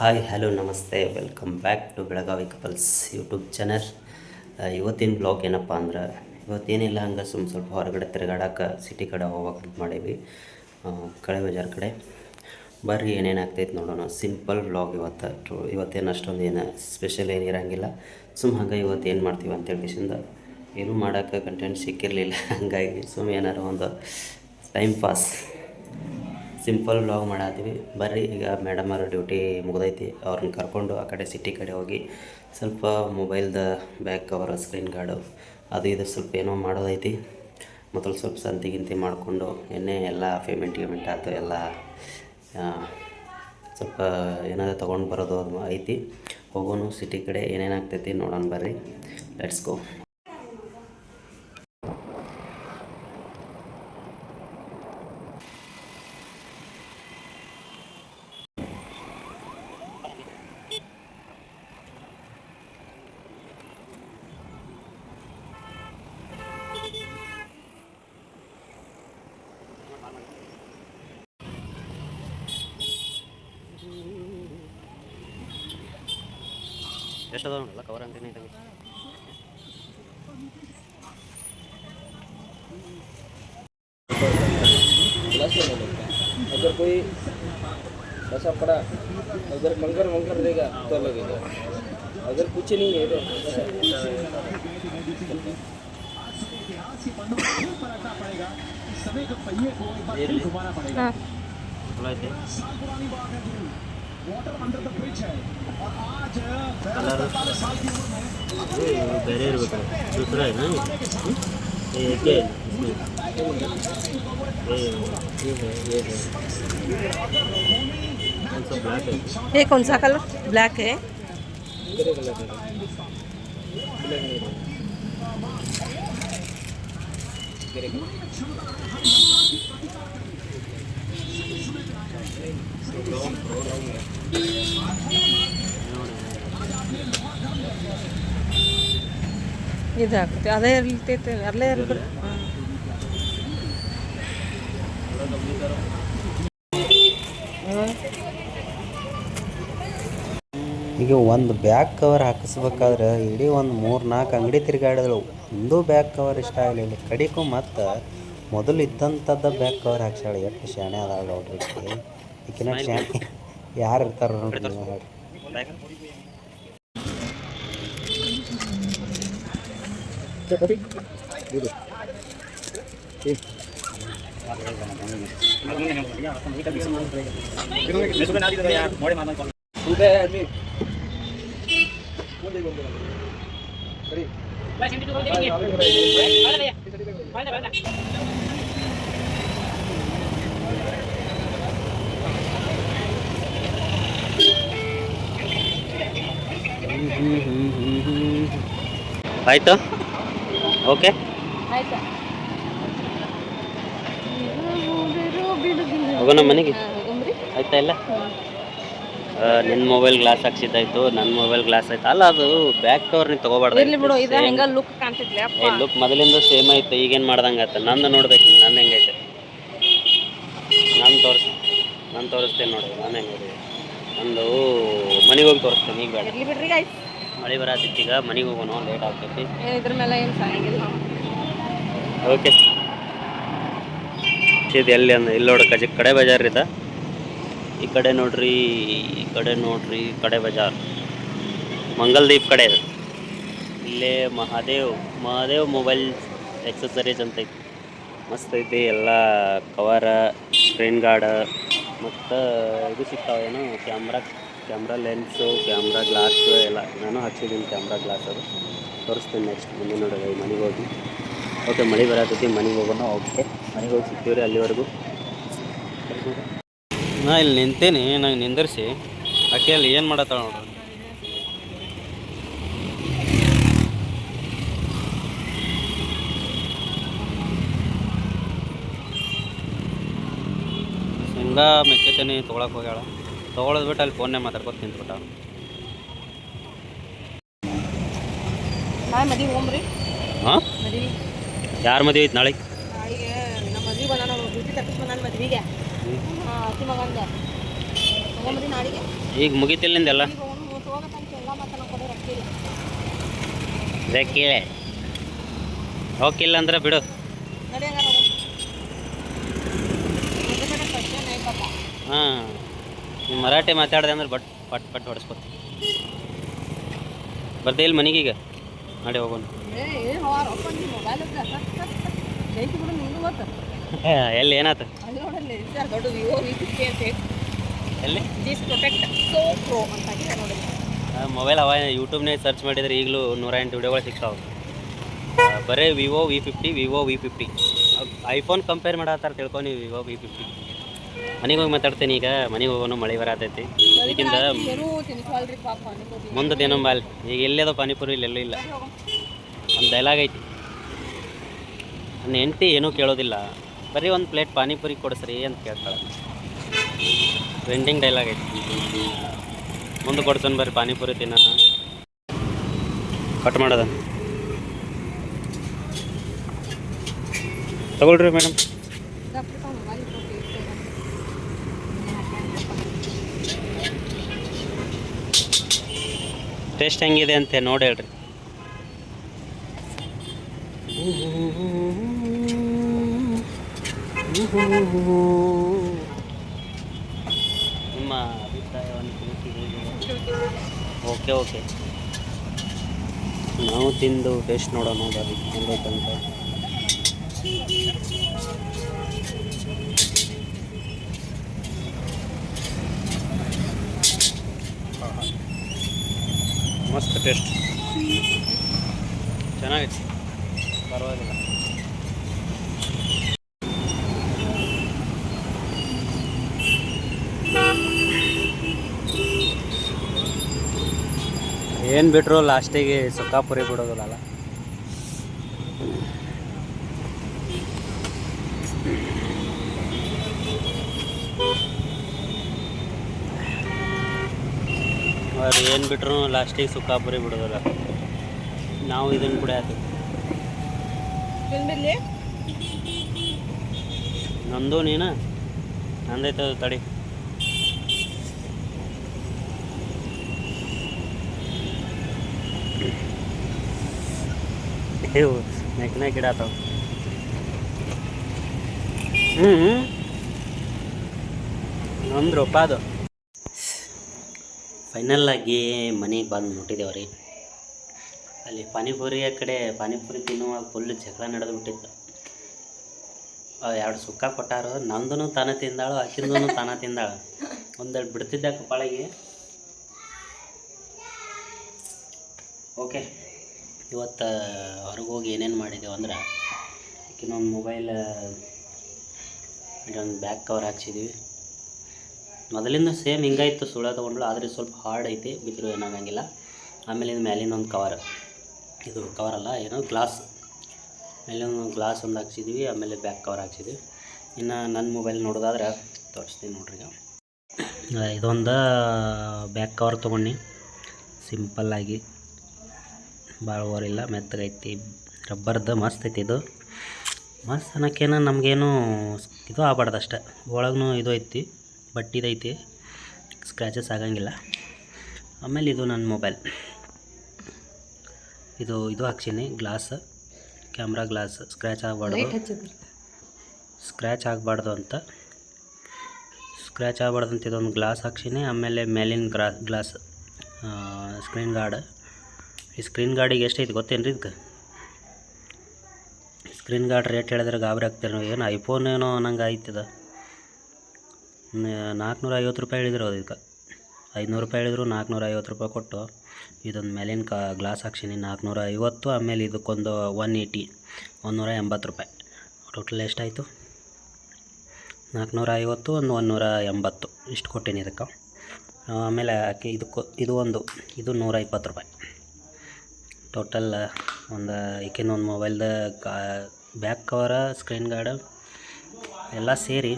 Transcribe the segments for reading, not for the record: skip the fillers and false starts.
Hi hello ನಮಸ್ತೆ welcome back to Belagavi couples YouTube channel. ಇವತ್ತಿನ blog ಏನಪ್ಪ ಅಂದ್ರೆ ಇವತ್ತೇನಿಲ್ಲ ಹಂಗೆ ಸ್ವಲ್ಪ ಹೊರಗಡೆ ತಿರುಗಾಡಕ್ಕೆ ಸಿಟಿ ಕಡೆ ಹೋಗ್ಬೇಕಂತ ಮಾಡೀವಿ, ಕಳೆ ಬಜಾರ್ ಕಡೆ. ಬರ್ರಿ ಏನೇನಾಗ್ತೈತೆ ನೋಡೋಣ. ಸಿಂಪಲ್ ಬ್ಲಾಗ್ ಇವತ್ತೇನು ಅಷ್ಟೊಂದು ಏನು ಸ್ಪೆಷಲ್ ಏನು ಇರೋಂಗಿಲ್ಲ. ಹಾಗೆ ಇವತ್ತು ಏನು ಮಾಡ್ತೀವಿ ಅಂತೇಳಿ ಕಿಶಿಂದ ಏನೂ ಮಾಡೋಕ್ಕೆ ಕಂಟೆಂಟ್ ಸಿಕ್ಕಿರಲಿಲ್ಲ. ಹಾಗಾಗಿ ಏನಾರು ಒಂದು ಟೈಮ್ ಪಾಸ್ ಸಿಂಪಲ್ ವ್ಲಾಗ್ ಮಾಡತ್ತೀವಿ. ಬರ್ರಿ, ಈಗ ಮೇಡಮ್ ಅವ್ರ ಡ್ಯೂಟಿ ಮುಗ್ದೈತಿ. ಅವ್ರನ್ನ ಕರ್ಕೊಂಡು ಆ ಕಡೆ ಸಿಟಿ ಕಡೆ ಹೋಗಿ ಸ್ವಲ್ಪ ಮೊಬೈಲ್ದ ಬ್ಯಾಕ್ ಕವರ್, ಸ್ಕ್ರೀನ್ ಗಾರ್ಡು ಅದು ಇದು ಸ್ವಲ್ಪ ಏನೋ ಮಾಡೋದೈತಿ. ಮತ್ತು ಸ್ವಲ್ಪ ಸಂತಿ ಮಾಡಿಕೊಂಡು ಎಲ್ಲ ಪೇಮೆಂಟ್ ಆಯ್ತು. ಎಲ್ಲ ಸ್ವಲ್ಪ ಏನಾದರೂ ತೊಗೊಂಡು ಬರೋದು ಅದು ಐತಿ. ಹೋಗೋನು ಸಿಟಿ ಕಡೆ ಏನೇನಾಗ್ತೈತಿ ನೋಡೋಣ. ಬರ್ರಿ, ಲೆಟ್ಸ್ ಗೋ. ಎಷ್ಟು ಅದಾವ ನೋಡಲ್ಲ ಕವರ್ ಅಂತೀನಿ ಇದ್ದಂಗೆ. अगर कोई ऐसा पड़ा, अगर कंकर वंकर देगा तो लगेगा, अगर कुछ नहीं है तो ಬೇರೆ ಇರಬೇಕು. ದೂಸರ है ये ये कौन सा कलर? ब्लैक है। ಇದಾಗುತ್ತೆ. ಅದೇ ಇರ್ತೈತೆ, ಅಲ್ಲೇ ಇರ್ಬೇಕು. ಈಗ ಒಂದು ಬ್ಯಾಗ್ ಕವರ್ ಹಾಕಿಸ್ಬೇಕಾದ್ರೆ ಇಡೀ ಒಂದು 3-4 ಅಂಗಡಿ ತಿರುಗಾಡಿದಳು. ಒಂದೂ ಬ್ಯಾಗ್ ಕವರ್ ಇಷ್ಟ ಆಗಲಿಲ್ಲ. ಕಡಿಗೂ ಮತ್ತು ಮೊದಲು ಇದ್ದಂಥದ್ದು ಬ್ಯಾಗ್ ಕವರ್ ಹಾಕ್ಸಾಳೆ. ಎಷ್ಟು ಶಾಣೆ ಅದಾಳ ನೋಡ್ರಿ ಈಕಿನ ಶಾಣೆ. ಯಾರು ಇರ್ತಾರ ನೋಡ್ರಿ ನೀವು ನೋಡಿ. ಆಯ್ತು, ಓಕೆ ಹೋಗೋಣ ಮನೆಗೆ. ಆಯ್ತಾ? ಇಲ್ಲ, ನಿನ್ನ ಮೊಬೈಲ್ ಗ್ಲಾಸ್ ಹಾಕ್ಸಿದ್ದಾಯ್ತು, ನನ್ನ ಮೊಬೈಲ್ ಗ್ಲಾಸ್ ಆಯ್ತು. ಅಲ್ಲ, ಅದು ಬ್ಯಾಕ್ ಕವರ್ ನೀನು ತೊಗೋಬಾರ್ದು. ಲುಕ್ ಮೊದಲಿಂದ ಸೇಮ್ ಐತೆ. ಈಗೇನು ಮಾಡ್ದಂಗೆ ಆಯ್ತು. ನಂದು ನೋಡ್ಬೇಕು, ನನ್ನ ಹೆಂಗೈತೆ. ನಾನು ತೋರಿಸ್ತೇನೆ ನೋಡಿ. ನಾನು ಹೆಂಗಿದೆ ನಂದು. ಮನೆಗೆ ಹೋಗಿ ತೋರಿಸ್ತೇನೆ. ಈಗ ಬೇಡ, ಮಳೆ ಬರತ್ತಿತ್ತು. ಈಗ ಮನೆಗೆ ಹೋಗೋಣ, ಲೇಟ್ ಆಗ್ತೈತಿ. ಓಕೆ, ಇದು ಎಲ್ಲಿ ಇಲ್ಲಿ ನೋಡ್ರಿ, ಕಡೆ ಬಜಾರ್ ಇದೆ. ಈ ಕಡೆ ನೋಡ್ರಿ, ಕಡೆ ಬಜಾರ್ ಮಂಗಲ್ದೀಪ್ ಕಡೆ ಇದೆ. ಇಲ್ಲೇ ಮಹಾದೇವ್ ಮೊಬೈಲ್ ಎಕ್ಸಸರೀಸ್ ಅಂತ ಐತಿ. ಮಸ್ತ್ ಐತಿ. ಎಲ್ಲ ಕವರ, ಸ್ಕ್ರೀನ್ ಗಾರ್ಡ್ ಮತ್ತು ಇದು ಸಿಗ್ತಾವೇನು, ಕ್ಯಾಮ್ರಾ ಲೆನ್ಸು, ಕ್ಯಾಮ್ರಾ ಗ್ಲಾಸು ಎಲ್ಲ. ನಾನು ಹಾಕ್ಸಿದ್ದೀನಿ ಕ್ಯಾಮ್ರಾ ಗ್ಲಾಸ್. ಅದು ತೋರಿಸ್ತೀನಿ ನೆಕ್ಸ್ಟ್ ಮುಂದೆ ನೋಡೋದು. ಮನೆಗೆ ಹೋಗಿ. ಓಕೆ, ಮಳೆ ಬರತೈತಿ, ಮನೆಗೆ ಹೋಗೋಣ. ಓಕೆ, ಮನೆಗೆ ಹೋಗಿ ಸಿಗ್ತೀವಿ ರೀ. ಅಲ್ಲಿವರೆಗೂ ನಾ ಇಲ್ಲಿ ನಿಂತೇನಿ. ನಂಗೆ ನಿಂದಿರಿಸಿ ಆಕೆ ಅಲ್ಲಿ ಏನು ಮಾಡತ್ತಾಳ ನೋಡ್ರಿ. ಶೇಂಗಾ ಮೆಕ್ಕೆತೇನಿ ತೊಗೊಳಕ್ಕೆ ಹೋಗ್ಯಾಳ. ತೊಗೊಳೋದು ಬಿಟ್ಟು ಅಲ್ಲಿ ಫೋನ್ನೇ ಮಾತಾಡ್ಕೊತ ನಿಂತ್ಬಿಟ್ಟ. ಹಾಂ, ಯಾರ ಮದುವೆ ಐತೆ ನಾಳೆ? ನಮ್ಮ ಮದುವೆ ಬಂದ ಡ್ಯೂಟಿ ತಪ್ಪಿಸಿ ಬಂದ ಮದುವೆಗೆ. ತಗೊಂಬರಿ ನಾಡಿಗೆ ಈಗ ಮುಗಿತಿಲ್ಲ ನಿಂದೆಲ್ಲ ಈಗ ಒಂದು ಹೋಗತ್ತಂತ ಎಲ್ಲ ಮತ್ತೆ ನಾವು ಕೊಡೋ ರೊಕ್ಕ ಇಲ್ಲ ಬೇಕಿಲ್ಲ ಹೋಗಿಲ್ಲ ಅಂದ್ರೆ ಬಿಡು. ನಡಿ ಹಂಗಾರ ಹೋಗು. ಮತ್ತೆ ಕಡೆ ಪ್ರಶ್ನೆ ನೈ ಪಾಪ ಹಾಂ ನೀವು ಮರಾಠಿ ಮಾತಾಡಿದೆ ಅಂದ್ರೆ ಪಟ್ ಪಟ್ ಹೊಡೆಸ್ಕೊತಿ. ಬರ್ದೇ ಇಲ್ಲ ಮನೆಗೆ ಈಗ ಮಾಡಿ ಹೋಗೋಣ. ರೊಕ್ಕ ನಿಮ್ಮ ಮೊಬೈಲ್ ಜೈತಿ ಬಿಡು ನಿಮ್ದು ಗೊತ್ತು ಎಲ್ಲಿ ಏನಾಯ್ತು ಅಲ್ಲಿ ನೋಡಲ್ಲಿ ದೊಡ್ಡ ವಿವೋ V50 ಅಂತ ಎಲ್ಲಿ ದಿಸ್ ಪ್ರೊಟೆಕ್ಟ್ ಸೋ ಪ್ರೋ ಅಂತ ಆಗಿದೆ ನೋಡಿ. ಮೊಬೈಲ್ ಅವ ಯೂಟ್ಯೂಬ್ನಾಗ ಸರ್ಚ್ ಮಾಡಿದ್ರೆ ಈಗಲೂ 108 ವಿಡಿಯೋಗಳು ಸಿಗ್ತಾವೆ. ಬರೀ ವಿವೋ V50 ಐಫೋನ್ ಕಂಪೇರ್ ಮಾಡತ್ತಾರ ತಿಳ್ಕೊಂಡು ವಿವೋ V50. ಮನೆಗೆ ಹೋಗಿ ಮಾತಾಡ್ತೀನಿ ಈಗ. ಮನೆಗೆ ಹೋಗೋನು ಮಳೆ ಬರತೈತಿ. ಇದಕ್ಕಿಂತ ಏನೂ ತಿನ್ಸಲ್ರಿ ಪಾಪ ಅನ್ಕೋತಿ ಮುಂದೆ ಏನಂಬ ಈಗ ಎಲ್ಲೇದೋ ಪಾನಿಪುರಿ ಇಲ್ಲೆಲ್ಲೂ ಇಲ್ಲ. ಒಂದು ಡೈಲಾಗ್ ಐತಿ, ನನ್ನ ಹೆಂಡತಿ ಏನೂ ಕೇಳೋದಿಲ್ಲ, ಬರೀ ಒಂದು ಪ್ಲೇಟ್ ಪಾನಿಪುರಿ ಕೊಡಿಸ್ರಿ ಅಂತ ಕೇಳ್ತಾಳೆ. ಟ್ರೆಂಡಿಂಗ್ ಡೈಲಾಗ್ ಐತಿ. ಮುಂದೆ ಕೊಡ್ಸೋಣ ಬರ್ರಿ ಪಾನಿಪುರಿ ತಿನ್ನೋಣ. ಕಟ್ ಮಾಡೋದ ತಗೊಳ್ರಿ ಮೇಡಮ್. ಟೇಸ್ಟ್ ಹೆಂಗಿದೆ ಅಂತ ನೋಡಿ ಹೇಳ್ರಿ. ನಿಮ್ಮ ಅಭಿಪ್ರಾಯವನ್ನು ತಿಳಿಸಿ ಹೇಳಿ. ಓಕೆ ನಾವು ತಿಂದು ಟೇಸ್ಟ್ ನೋಡೋಣ ಬರ್ರಿ ಹೆಂಗೈತಂತ. ಮಸ್ತ್ ಟೇಸ್ಟ್, ಚೆನ್ನಾಗೈತಿ, ಪರವಾಗಿಲ್ಲ. ಏನು ಬಿಟ್ರು ಲಾಸ್ಟಿಗೆ ಸುಕ್ಕಾಪುರಿ ಬಿಡೋದಿಲ್ಲ. ಅವ್ರು ಏನು ಬಿಟ್ರು ಲಾಸ್ಟಿಗೆ ಸುಕ್ಕಾಪುರಿ ಬಿಡೋದಿಲ್ಲ. ನಾವು ಇದನ್ನು ಕೂಡ ಆಯ್ತು. ನಂದು ನೀನು ನಂದೈತೆ ತಡಿ. ಇವು ನೆಕ್ನೆ ಗಿಡ ಆತಾವ. ಒಂದು ರೂಪಾಯಿ ಅದು. ಫೈನಲ್ಲಾಗಿ ಮನೆಗೆ ಬಂದು ಮುಟ್ಟಿದ್ದೇವೆ ರೀ. ಅಲ್ಲಿ ಪಾನಿಪುರಿಯ ಕಡೆ ಪಾನಿಪುರಿ ತಿನ್ನುವಾಗ ಫುಲ್ ಜಗಳ ನಡೆದು ಬಿಟ್ಟಿತ್ತು. 2 ಸುಕ್ಕ ಕೊಟ್ಟಾರು. ನಂದು ತಾನ ತಿಂದಾಳು, ಆಕಿಂದೂ ತಾನ ತಿಂದಾಳು. ಒಂದೆರಡು ಬಿಡ್ತಿದ್ದ ಕಪಾಳಿಗೆ. ಓಕೆ, ಇವತ್ತು ಹೊರಗೆ ಹೋಗಿ ಏನೇನು ಮಾಡಿದೆವು ಅಂದ್ರೆ, ಇನ್ನೊಂದು ಮೊಬೈಲ್ ಇದೊಂದು ಬ್ಯಾಕ್ ಕವರ್ ಹಾಕ್ಸಿದ್ದೀವಿ. ಮೊದಲಿಂದ ಸೇಮ್ ಹಿಂಗಾಯ್ತು, ಸುಳ್ಳ ತೊಗೊಂಡ್ಳು, ಆದರೆ ಸ್ವಲ್ಪ ಹಾರ್ಡ್ ಐತಿ, ಬಿದ್ದರೂ ಏನಾಗಂಗಿಲ್ಲ. ಆಮೇಲೆ ಇದು ಮೇಲಿನ ಒಂದು ಕವರ್, ಇದು ಕವರಲ್ಲ ಏನೋ ಗ್ಲಾಸ್, ಮೇಲಿನ ಗ್ಲಾಸ್ ಒಂದು ಹಾಕ್ಸಿದ್ವಿ. ಆಮೇಲೆ ಬ್ಯಾಕ್ ಕವರ್ ಹಾಕ್ಸಿದ್ವಿ. ಇನ್ನು ನನ್ನ ಮೊಬೈಲ್ ನೋಡೋದಾದ್ರೆ ತೋರಿಸ್ತೀನಿ ನೋಡ್ರಿ. ಇದೊಂದು ಬ್ಯಾಕ್ ಕವರ್ ತೊಗೊಂಡು ಸಿಂಪಲ್ಲಾಗಿ, ಭಾಳ ಓರಿಲ್ಲ, ಮೆತ್ತಗೈತಿ, ರಬ್ಬರ್ದು ಮಸ್ತ್ ಐತಿ. ಇದು ಮಸ್ತ್ ಅನ್ನೋಕ್ಕೇನು ನಮಗೇನು ಇದು ಆಗಬಾರ್ದು ಅಷ್ಟೆ. ಒಳಗೂ ಇದು ಐತಿ, ಬಟ್ಟಿದೈತಿ, ಸ್ಕ್ರ್ಯಾಚಸ್ ಆಗಂಗಿಲ್ಲ. ಆಮೇಲೆ ಇದು ನನ್ನ ಮೊಬೈಲ್, ಇದು ಹಾಕ್ಸೀನಿ ಗ್ಲಾಸ್, ಕ್ಯಾಮ್ರಾ ಗ್ಲಾಸ್. ಸ್ಕ್ರ್ಯಾಚ್ ಆಗಬಾರ್ದು ಅಂತ ಇದೊಂದು ಗ್ಲಾಸ್ ಹಾಕ್ಸೀನಿ. ಆಮೇಲೆ ಮೇಲಿನ ಗ್ಲಾಸ್ ಸ್ಕ್ರೀನ್ ಗಾರ್ಡ್. ಈ ಸ್ಕ್ರೀನ್ ಗಾರ್ಡಿಗೆ ಎಷ್ಟೈತಿ ಗೊತ್ತೇನು ರೀ? ಇದಕ್ಕೆ ಸ್ಕ್ರೀನ್ ಗಾರ್ಡ್ ರೇಟ್ ಹೇಳಿದ್ರೆ ಗಾಬರಿ ಆಗ್ತೀರಿ ನಾವು. ಏನು ಐಫೋನ್ ಏನೋ ನಂಗೆ ಆಯ್ತದ. 450 ರೂಪಾಯಿ ಹೇಳಿದ್ರು. ಅದಕ್ಕೆ 500 ರೂಪಾಯಿ ಹೇಳಿದ್ರು. 450 ರೂಪಾಯಿ ಕೊಟ್ಟು ಇದೊಂದು ಮೇಲಿನ ಗ್ಲಾಸ್ ಹಾಕ್ಸೀನಿ 450. ಆಮೇಲೆ ಇದಕ್ಕೊಂದು 180 ರೂಪಾಯಿ. ಟೋಟಲ್ ಎಷ್ಟಾಯಿತು? 450 ಒಂದು 180 ಇಷ್ಟು ಕೊಟ್ಟೀನಿ ಇದಕ್ಕೆ. ಆಮೇಲೆ ಇದು 120 ರೂಪಾಯಿ. ಟೋಟಲ್ ಒಂದು ಈಕಿನೊಂದು ಮೊಬೈಲ್ದ ಬ್ಯಾಕ್ ಕವರ, ಸ್ಕ್ರೀನ್ ಗಾರ್ಡ್ ಎಲ್ಲ ಸೇರಿ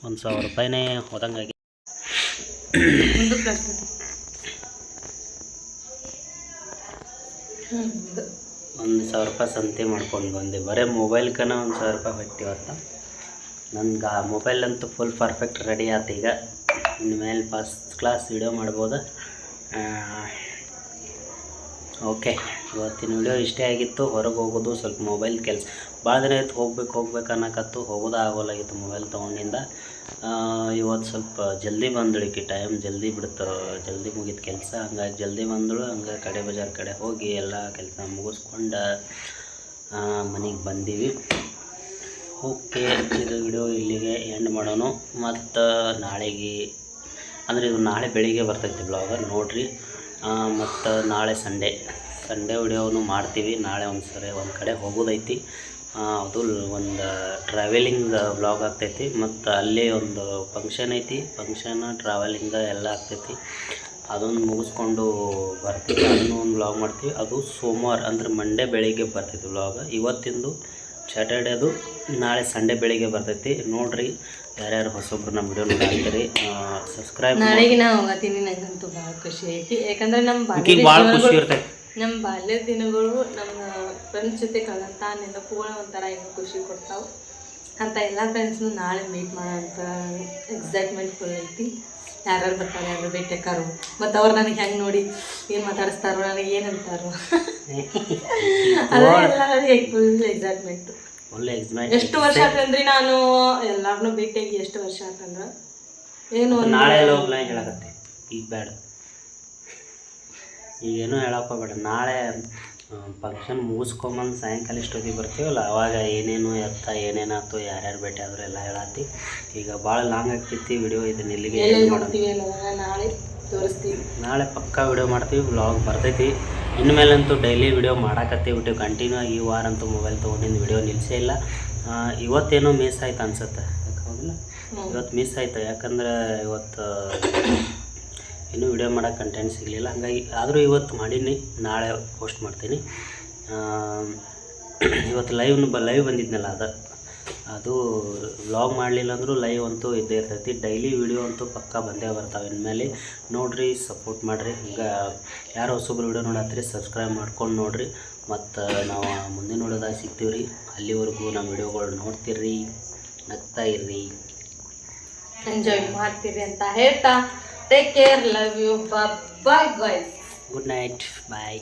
1,000 ರೂಪಾಯಿನೇ ಹೋದಂಗಾಗಿ. 1,000 ರೂಪಾಯಿ ಸಂತೆ ಮಾಡ್ಕೊಂಡು ಬಂದೆ. ಬರೀ ಮೊಬೈಲ್ಕನ 1,000 ರೂಪಾಯಿ ಹೋಯ್ತು ಇವತ್ತು. ನನ್ಗೆ ಆ ಮೊಬೈಲ್ ಅಂತೂ ಫುಲ್ ಪರ್ಫೆಕ್ಟ್ ರೆಡಿ ಆಯ್ತು. ಈಗ ಇನ್ಮೇಲೆ ಫಸ್ಟ್ ಕ್ಲಾಸ್ ವಿಡಿಯೋ ಮಾಡ್ಬೋದು. ಓಕೆ, ಇವತ್ತಿನ ವಿಡಿಯೋ ಇಷ್ಟೇ ಆಗಿತ್ತು. ಹೊರಗೆ ಹೋಗೋದು ಸ್ವಲ್ಪ ಮೊಬೈಲ್ ಕೆಲಸ ಭಾಳ ದಿನ ಆಯ್ತು, ಹೋಗ್ಬೇಕು ಅನ್ನಕತ್ತು, ಹೋಗೋದು ಆಗೋಲಾಗಿತ್ತು ಮೊಬೈಲ್ ತೊಗೊಂಡಿಂದ. ಇವತ್ತು ಸ್ವಲ್ಪ ಜಲ್ದಿ ಬಂದಳಿಕೆ, ಟೈಮ್ ಜಲ್ದಿ ಬಿಡ್ತು, ಜಲ್ದಿ ಮುಗಿದ ಕೆಲಸ. ಹಂಗಾಗಿ ಜಲ್ದಿ ಬಂದಳು. ಹಂಗೆ ಕಡೆ ಬಜಾರ್ ಕಡೆ ಹೋಗಿ ಎಲ್ಲ ಕೆಲಸ ಮುಗಿಸ್ಕೊಂಡು ಮನೆಗೆ ಬಂದೀವಿ. ಓಕೆ, ಇದು ವಿಡಿಯೋ ಇಲ್ಲಿಗೆ ಎಂಡ್ ಮಾಡೋಣ. ಮತ್ತು ನಾಳೆಗೆ ಅಂದರೆ ಇದು ನಾಳೆ ಬೆಳಿಗ್ಗೆ ಬರ್ತೈತಿ ಬ್ಲಾಗ್, ನೋಡಿರಿ. ಮತ್ತು ನಾಳೆ ಸಂಡೇ ವಿಡಿಯೋನು ಮಾಡ್ತೀವಿ. ನಾಳೆ ಒಂದು ಕಡೆ ಹೋಗೋದೈತಿ, ಅದು ಒಂದು ಟ್ರಾವೆಲಿಂಗ್ ಬ್ಲಾಗ್ ಆಗ್ತೈತಿ. ಮತ್ತು ಅಲ್ಲೇ ಒಂದು ಫಂಕ್ಷನ್ ಐತಿ, ಟ್ರಾವೆಲಿಂಗ್ ಎಲ್ಲ ಆಗ್ತೈತಿ. ಅದನ್ನು ಮುಗಿಸ್ಕೊಂಡು ಬರ್ತೀವಿ, ಅದನ್ನು ಒಂದು ಬ್ಲಾಗ್ ಮಾಡ್ತೀವಿ. ಅದು ಸೋಮವಾರ ಅಂದರೆ ಮಂಡೇ ಬೆಳಿಗ್ಗೆ ಬರ್ತೈತಿ ಬ್ಲಾಗ್. ಇವತ್ತಿಂದು ಸ್ಯಾಟರ್ಡೇದು, ನಾಳೆ ಸಂಡೇ ಬೆಳಿಗ್ಗೆ ಬರ್ತೈತಿ. ನೋಡಿರಿ, ಯಾರ್ಯಾರು ಹೊಸೊಬ್ರು ನಮ್ಮ ವಿಡಿಯೋ ನೋಡ್ತೀರಿ, ಸಬ್ಸ್ಕ್ರೈಬ್. ನಾಳೆಗೆ ನಾ ಹೋಗತ್ತೀನಿ. ನಂಗಂತೂ ಭಾಳ ಖುಷಿ ಐತಿ. ಯಾಕಂದ್ರೆ ಭಾಳ ಖುಷಿ ಇರ್ತೈತಿ. ನಮ್ಮ ಬಾಲ್ಯದ ದಿನಗಳು ನಮ್ಮ ಫ್ರೆಂಡ್ಸ್ ಜೊತೆ ಕಳೆದಂಥ ನೆನಪುಗಳು ಒಂಥರ ಇನ್ನೂ ಖುಷಿ ಕೊಡ್ತಾವೆ. ಅಂತ ಎಲ್ಲ ಫ್ರೆಂಡ್ಸ್ನು ನಾಳೆ ಮೀಟ್ ಮಾಡೋಂಥ ಎಕ್ಸೈಟ್ಮೆಂಟ್ ಫುಲ್ ಐತಿ. ಯಾರ್ಯಾರು ಬರ್ತಾರೆ, ಯಾರು ಭೇಟಿಯಾಕಾರು, ಮತ್ತು ಅವ್ರು ನನಗೆ ಹೆಂಗೆ ನೋಡಿ ಏನು ಮಾತಾಡಿಸ್ತಾರೋ, ನನಗೆ ಏನು ಅಂತಾರೋ, ಅದೆಲ್ಲ ನನಗೆ ಫುಲ್ ಎಕ್ಸೈಟ್ಮೆಂಟು. ಎಷ್ಟು ವರ್ಷ ಆತಂದ್ರಿ ನಾನು ಎಲ್ಲಾರನ್ನೂ ಭೇಟಿಯಾಗಿ, ಎಷ್ಟು ವರ್ಷ ಆತಂದ್ರೆ ಏನು ನಾಳೆ ಎಲ್ಲ ಹೋಗ್ಲಾ ಹೇಳಕತ್ತೆ. ಈಗ ಬೇಡ, ಈಗೇನು ಹೇಳೋಕ್ಕೋಗ್ಬೇಡ. ನಾಳೆ ಫಂಕ್ಷನ್ ಮುಗಿಸ್ಕೊಂಬಂದು ಸಾಯಂಕಾಲ ಇಷ್ಟೊತ್ತಿಗೆ ಬರ್ತೀವಲ್ಲ, ಅವಾಗ ಏನೇನು ಏನೇನಾಯ್ತು, ಯಾರ್ಯಾರು ಭೇಟಿ ಆದರೂ ಎಲ್ಲ ಹೇಳತ್ತಿ. ಈಗ ಭಾಳ ಲಾಂಗ್ ಆಗ್ತೈತಿ ವಿಡಿಯೋ, ಇದನ್ನ ಇಲ್ಲಿಗೆ ಮಾಡ್ತೀವಿ ನಾಳೆ ತೋರಿಸ್ತೀವಿ. ನಾಳೆ ಪಕ್ಕಾ ವಿಡಿಯೋ ಮಾಡ್ತೀವಿ, ವ್ಲಾಗ್ ಬರ್ತೈತಿ. ಇನ್ಮೇಲಂತೂ ಡೈಲಿ ವಿಡಿಯೋ ಮಾಡಾಕತ್ತೀವಿ ಕಂಟಿನ್ಯೂ. ಈ ವಾರ ಅಂತೂ ಮೊಬೈಲ್ ತೊಗೊಂಡಿದ್ದು ವಿಡಿಯೋ ನಿಲ್ಲಿಸೇ ಇಲ್ಲ. ಇವತ್ತೇನೋ ಮಿಸ್ ಆಯ್ತು ಅನ್ಸುತ್ತೆ, ಯಾಕೆ ಹೌದಿಲ್ಲ? ಇವತ್ತು ಮಿಸ್ ಆಯ್ತು, ಯಾಕಂದ್ರೆ ಇವತ್ತು ಇನ್ನೂ ವಿಡಿಯೋ ಮಾಡೋಕೆ ಕಂಟೆಂಟ್ ಸಿಗಲಿಲ್ಲ. ಹಂಗಾಗಿ ಆದರೂ ಇವತ್ತು ಮಾಡೀನಿ, ನಾಳೆ ಪೋಸ್ಟ್ ಮಾಡ್ತೀನಿ. ಇವತ್ತು ಲೈವ್ ಬಂದಿದ್ನಲ್ಲ, ಅದು ವ್ಲಾಗ್ ಮಾಡಲಿಲ್ಲ ಅಂದರೂ ಲೈವ್ ಅಂತೂ ಇದ್ದೇ ಇರ್ತೈತಿ. ಡೈಲಿ ವಿಡಿಯೋ ಅಂತೂ ಪಕ್ಕಾ ಬಂದೇ ಬರ್ತಾವೆ. ಇನ್ಮೇಲೆ ನೋಡಿರಿ, ಸಪೋರ್ಟ್ ಮಾಡಿರಿ. ಈಗ ಯಾರು ಹೊಸೊಬ್ರು ವಿಡಿಯೋ ನೋಡತ್ತೀರಿ, ಸಬ್ಸ್ಕ್ರೈಬ್ ಮಾಡ್ಕೊಂಡು ನೋಡಿರಿ. ಮತ್ತು ನಾವು ಮುಂದೆ ನೋಡೋದಾಗ ಸಿಗ್ತೀವಿ ರೀ. ಅಲ್ಲಿವರೆಗೂ ನಮ್ಮ ವಿಡಿಯೋಗಳು ನೋಡ್ತೀರಿ, ನಗ್ತಾ ಇರ್ರಿ, ಎಂಜಾಯ್ ಮಾಡ್ತೀರಿ ಅಂತ ಹೇಳ್ತಾ take care, love you, bye bye. Good night, bye.